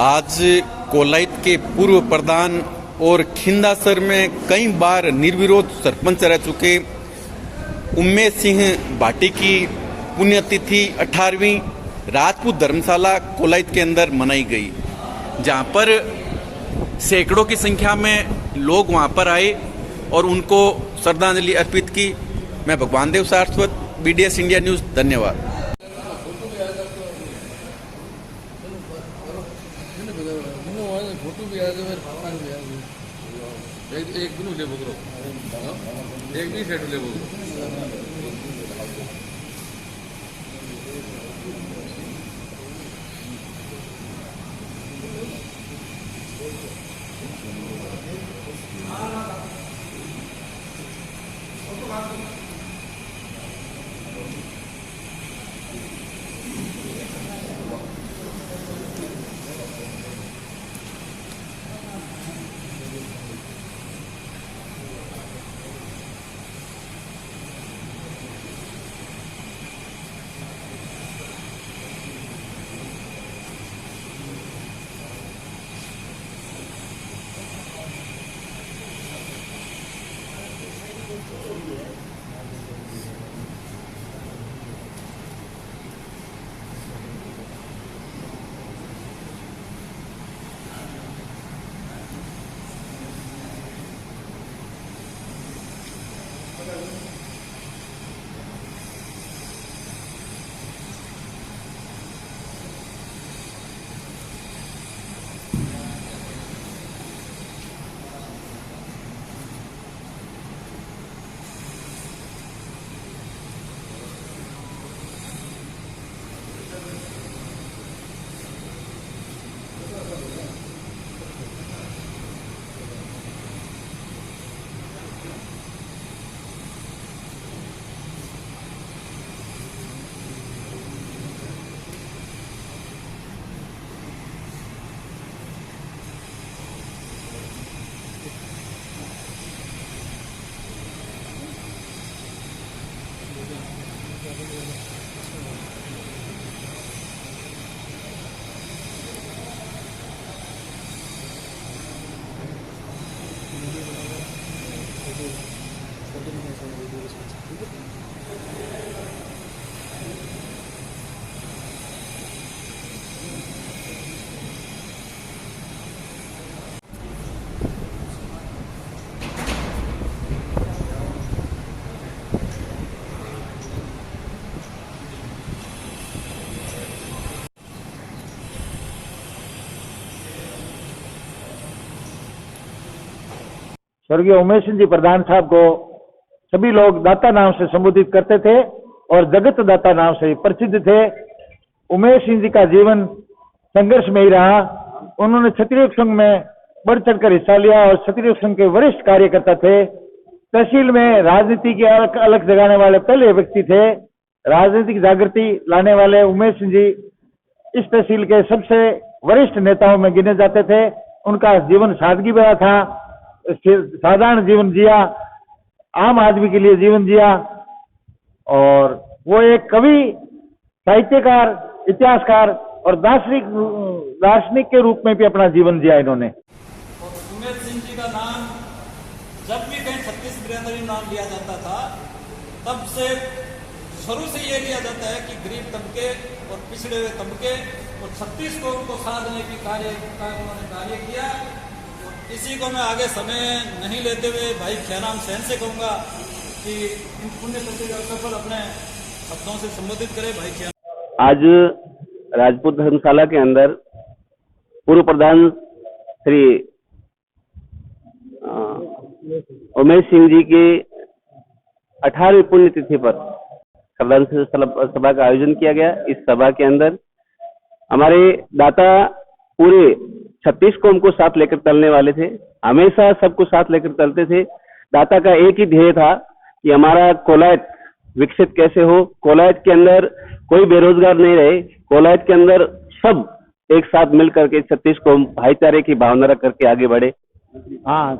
आज कोलायत के पूर्व प्रधान और खिंदासर में कई बार निर्विरोध सरपंच रह चुके उमेश सिंह भाटी की पुण्यतिथि 18वीं राजपूत धर्मशाला कोलायत के अंदर मनाई गई, जहां पर सैकड़ों की संख्या में लोग वहां पर आए और उनको श्रद्धांजलि अर्पित की। मैं भगवान देव सारस्वत, BDS इंडिया न्यूज़, धन्यवाद। एक भी सेट ले स्वर्गीय उमेश सिंह जी प्रधान साहब को सभी लोग दाता नाम से संबोधित करते थे और जगत दाता नाम से प्रसिद्ध थे। उमेश सिंह जी का जीवन संघर्ष में ही रहा। उन्होंने क्षत्रिय संघ में बढ़ चढ़कर हिस्सा लिया और क्षत्रिय संघ के वरिष्ठ कार्यकर्ता थे। तहसील में राजनीति की अलग जगाने वाले पहले व्यक्ति थे। राजनीतिक जागृति लाने वाले उमेश सिंह जी इस तहसील के सबसे वरिष्ठ नेताओं में गिने जाते थे। उनका जीवन सादगी भरा था, साधारण जीवन जिया, आम आदमी के लिए जीवन जिया और वो एक कवि, साहित्यकार, इतिहासकार और दार्शनिक के रूप में भी अपना जीवन जिया इन्होंने। और उमेश सिंह जी का नाम जब भी कहीं छत्तीस बिरादरी नाम लिया जाता था तब से शुरू से ये लिया जाता है कि गरीब तबके और पिछड़े हुए तबके और 36 को उनको साधने की उन्होंने कार्य किया। इसी को मैं आगे समय नहीं लेते हुए भाई ख्याराम सैन से कहूँगा कि इन पुण्य तिथि के अवसर पर अपने शब्दों से संबोधित करें। भाई ख्याराम आज राजपूत धर्मशाला के अंदर पूर्व प्रधान श्री उमेश सिंह जी की 18वीं पुण्यतिथि पर श्रद्धांजलि सभा का आयोजन किया गया। इस सभा के अंदर हमारे दाता पूरे 36 कौम को साथ लेकर चलने वाले थे, हमेशा सबको साथ लेकर चलते थे। दाता का एक ही ध्येय था कि हमारा कोलायत विकसित कैसे हो, कोलायत के अंदर कोई बेरोजगार नहीं रहे, कोलायत के अंदर सब एक साथ मिलकर के 36 कौम भाईचारे की भावना रख करके आगे बढ़े। हाँ,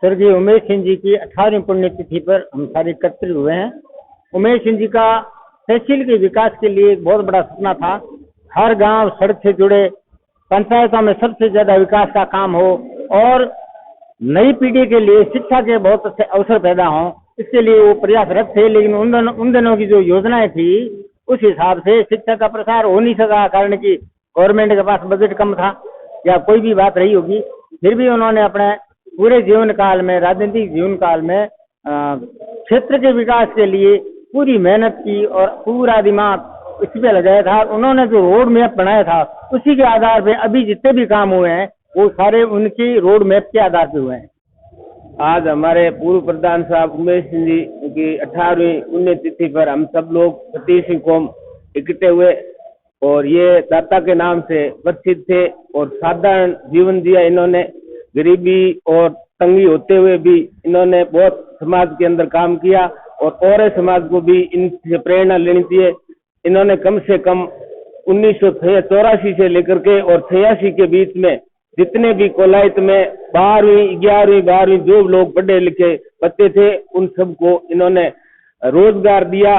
स्वर्गीय उमेश सिंह जी की 18वीं पुण्यतिथि पर हम सारे एकत्रित हुए हैं। उमेश सिंह जी का तहसील के विकास के लिए एक बहुत बड़ा सपना था। हर गांव सड़क से जुड़े, पंचायतों में सबसे ज्यादा विकास का काम हो और नई पीढ़ी के लिए शिक्षा के बहुत अच्छे अवसर पैदा हों, इसके लिए वो प्रयासरत थे। लेकिन उन दिनों की जो योजनाएं थी उस हिसाब से शिक्षा का प्रसार हो नहीं सका, कारण कि गवर्नमेंट के पास बजट कम था या कोई भी बात रही होगी। फिर भी उन्होंने अपने पूरे जीवन काल में, राजनीतिक जीवन काल में क्षेत्र के विकास के लिए पूरी मेहनत की और पूरा दिमाग इस पे लगाया था। उन्होंने जो रोड मैप बनाया था उसी के आधार पे अभी जितने भी काम हुए हैं वो सारे उनकी रोड मैप के आधार पे हुए हैं। आज हमारे पूर्व प्रधान साहब उमेश सिंह जी की 18वीं पुण्यतिथि पर हम सब लोग छत्तीस सिंह कौम इकट्ठे हुए और ये दाता के नाम से प्रसिद्ध थे और साधारण जीवन जिया इन्होंने। गरीबी और तंगी होते हुए भी इन्होंने बहुत समाज के अंदर काम किया और समाज को भी इनसे प्रेरणा लेनी चाहिए। इन्होंने कम से कम 1984 से लेकर के और 86 के बीच में जितने भी कोलायत में 12वीं 11वीं 12वीं जो लोग पढ़े लिखे बच्चे थे उन सबको इन्होंने रोजगार दिया।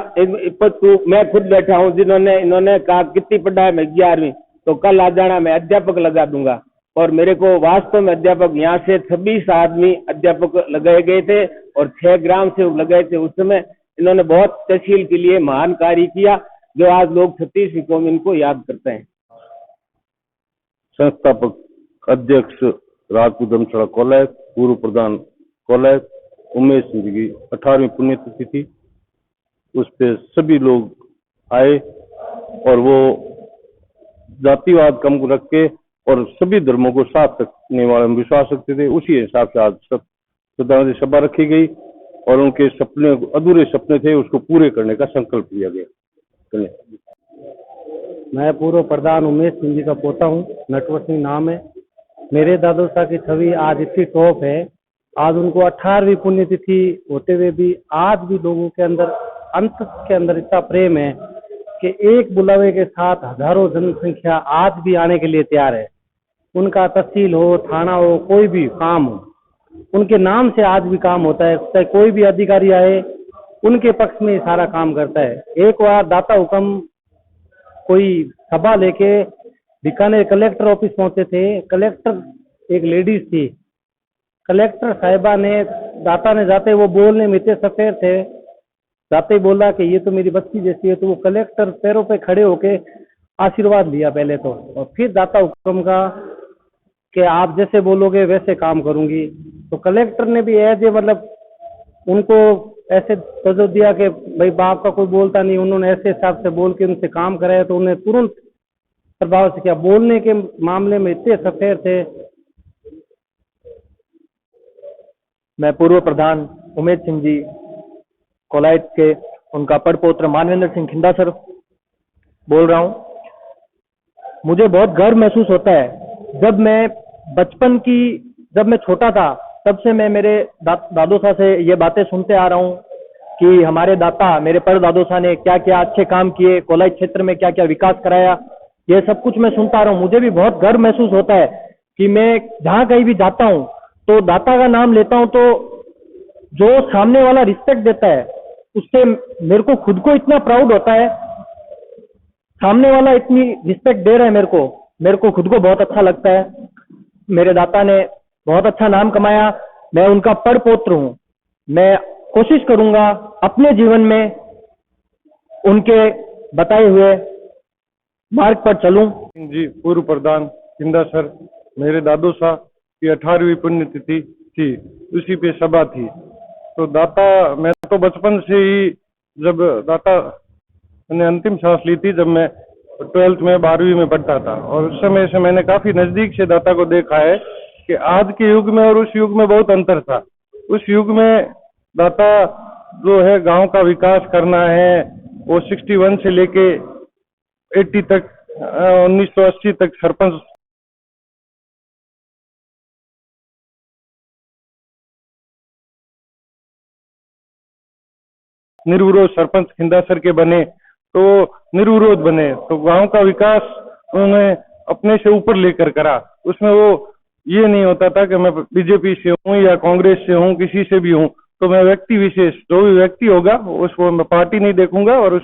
मैं खुद बैठा हूँ जिन्होंने इन्होंने कहा कितनी पढ़ा है, मैं 11वीं, तो कल आ जाना, मैं अध्यापक लगा दूंगा। और मेरे को वास्तव में अध्यापक यहाँ से 26 आदमी अध्यापक लगाए गए थे और 6 ग्राम सेवक लगाए थे। उस समय इन्होंने बहुत तहसील के लिए महान कार्य किया जो आज लोग छत्तीस कौम इनको याद करते हैं। संस्थापक अध्यक्ष राजपूत धर्मशाला कोलायत, पूर्व प्रधान कोलायत उमेश सिंह जी की 18वीं पुण्यतिथि थी। उस पे सभी लोग आए और वो जातिवाद कम रख के और सभी धर्मों को साथ रखने वाले में विश्वास रखते थे। उसी हिसाब से आज श्रद्धांजलि सभा रखी गई और उनके सपने, अधूरे सपने थे, उसको पूरे करने का संकल्प लिया गया। मैं पूर्व प्रधान उमेश सिंह जी का पोता हूँ, नटवर सिंह नाम है। मेरे दादू साहब की छवि आज इतनी टॉप है। आज उनको 18वीं पुण्यतिथि होते हुए भी आज भी लोगों के अंदर अंत के अंदर इतना प्रेम है कि एक बुलावे के साथ हजारों जनसंख्या आज भी आने के लिए तैयार है। उनका तहसील हो, थाना हो, कोई भी काम हो, उनके नाम से आज भी काम होता है। चाहे कोई भी अधिकारी आए उनके पक्ष में सारा काम करता है। एक बार दाता हुक्म कोई सभा लेके बीकानेर कलेक्टर ऑफिस पहुंचे थे। कलेक्टर एक लेडीज थी। कलेक्टर साहिबा ने दाता ने जाते वो बोलने में इतने सफेद थे, जाते ही बोला कि ये तो मेरी बच्ची जैसी है। तो वो कलेक्टर पैरों पे खड़े होके आशीर्वाद लिया पहले तो, और फिर दाता हुक्म का कि आप जैसे बोलोगे वैसे काम करूंगी। तो कलेक्टर ने भी मतलब उनको ऐसे तवज्जो दिया कि भाई बाप का कोई बोलता नहीं, उन्होंने ऐसे हिसाब से बोल के उनसे काम कराया तो उन्हें तुरंत प्रभाव से किया। बोलने के मामले में इतने सफेद थे। मैं पूर्व प्रधान उमेश सिंह जी कोलायत के उनका पड़पोत्र मानवेंद्र सिंह खिंदा सर बोल रहा हूँ। मुझे बहुत गर्व महसूस होता है जब मैं छोटा था तब से मैं मेरे दादू साहब से ये बातें सुनते आ रहा हूँ कि हमारे दाता, मेरे परदादू साहब ने क्या क्या अच्छे काम किए, कोलायत क्षेत्र में क्या क्या विकास कराया, ये सब कुछ मैं सुनता आ रहा हूँ। मुझे भी बहुत गर्व महसूस होता है कि मैं जहाँ कहीं भी जाता हूँ तो दाता का नाम लेता हूँ तो जो सामने वाला रिस्पेक्ट देता है उससे मेरे को खुद को इतना प्राउड होता है। सामने वाला इतनी रिस्पेक्ट दे रहा है मेरे को खुद को बहुत अच्छा लगता है। मेरे दाता ने बहुत अच्छा नाम कमाया, मैं उनका पड़पोत्र हूँ। मैं कोशिश करूंगा अपने जीवन में उनके बताए हुए मार्ग पर चलूं। जी पूर्व प्रधान खिंदा सर, मेरे दादू साहब की 18वीं पुण्यतिथि थी, उसी पे सभा थी। तो दाता, मैं तो बचपन से ही, जब दाता ने अंतिम सांस ली थी जब मैं 12th में 12वीं में पढ़ता था, और उस समय से मैंने काफी नजदीक से दाता को देखा है कि आज के युग में और उस युग में बहुत अंतर था। उस युग में दाता जो है गांव का विकास करना है, वो 61 से लेके 80 तक 1980 तक सरपंच निर्विरोध सरपंच खिंदा सर के बने, तो निर्विरोध बने, तो गांव का विकास उन्होंने अपने से ऊपर लेकर करा। उसमें वो ये नहीं होता था कि मैं बीजेपी से हूँ या कांग्रेस से हूँ, किसी से भी हूँ, तो मैं व्यक्ति विशेष, जो भी व्यक्ति होगा उसको मैं पार्टी नहीं देखूंगा और उस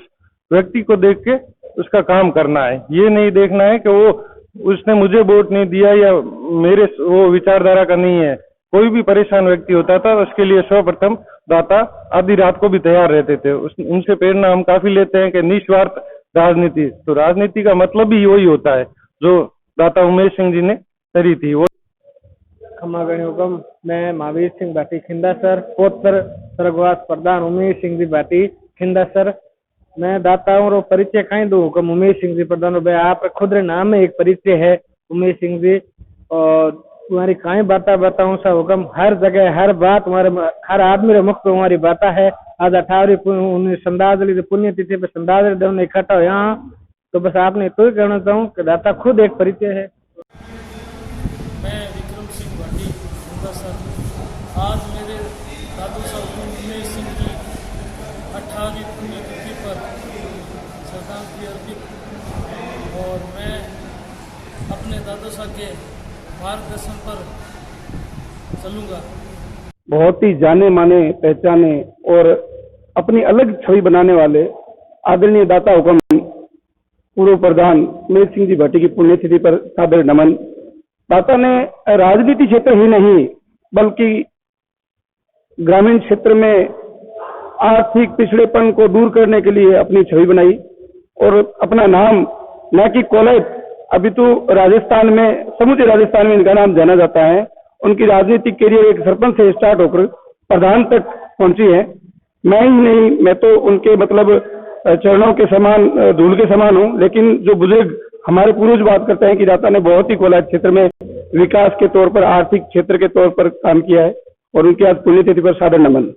व्यक्ति को देख के उसका काम करना है। ये नहीं देखना है कि वो उसने मुझे वोट नहीं दिया या मेरे वो विचारधारा का नहीं है। कोई भी परेशान व्यक्ति होता था उसके लिए सर्वप्रथम दाता आधी रात को भी तैयार रहते थे। उनसे प्रेरणा हम काफी लेते हैं कि निस्वार्थ राजनीति, तो राजनीति का मतलब भी वही होता है जो दाता उमेश सिंह जी ने करी थी। वो खमागणी हुकम मैं महावीर सिंह भाटी खिंदासर, पौत्र स्वर्गवास प्रधान उमेश सिंह जी भाटी खिंदासर। मैं दाताओं रो परिचय कहीं दो हुकम उमेश सिंह जी प्रधान भाई आप खुद रे नाम में एक परिचय है उमेश सिंह जी, और तुम्हारी कहीं बाता बताऊं सा हुकम हर जगह हर बात तुम्हारे हर आदमी रे मुख पे हमारी बाता है। आज 18वीं संदाजली पुण्यतिथि पे संदाजली इकट्ठा हो यहाँ, तो बस आपने तो ही कहना चाहूँ कि दाता खुद एक परिचय है। मैं विक्रम सिंह भाटी खिंदासर। आज मेरे दादू साहब उमेश सिंह की 18वीं पुण्यतिथि पर श्रद्धांजलि अर्पित, और मैं अपने दादू साहब के मार्गदर्शन पर चलूँगा। बहुत ही जाने माने पहचाने और अपनी अलग छवि बनाने वाले आदरणीय दाता हुकम पूर्व प्रधान उमेश सिंह जी भाटी की पुण्यतिथि पर सादर नमन। दाता ने राजनीति क्षेत्र ही नहीं बल्कि ग्रामीण क्षेत्र में आर्थिक पिछड़ेपन को दूर करने के लिए अपनी छवि बनाई और अपना नाम न कि कोलैत अभी तो राजस्थान में समूचे राजस्थान में इनका नाम जाना जाता है। उनकी राजनीतिक करियर एक सरपंच से स्टार्ट होकर प्रधान तक पहुंची है। मैं ही नहीं, मैं तो उनके मतलब चरणों के समान धूल के समान हूं, लेकिन जो बुजुर्ग हमारे पूर्वज बात करते हैं कि दाता ने बहुत ही कोलायत क्षेत्र में विकास के तौर पर आर्थिक क्षेत्र के तौर पर काम किया है, और उनकी आज पुण्यतिथि पर सादर नमन।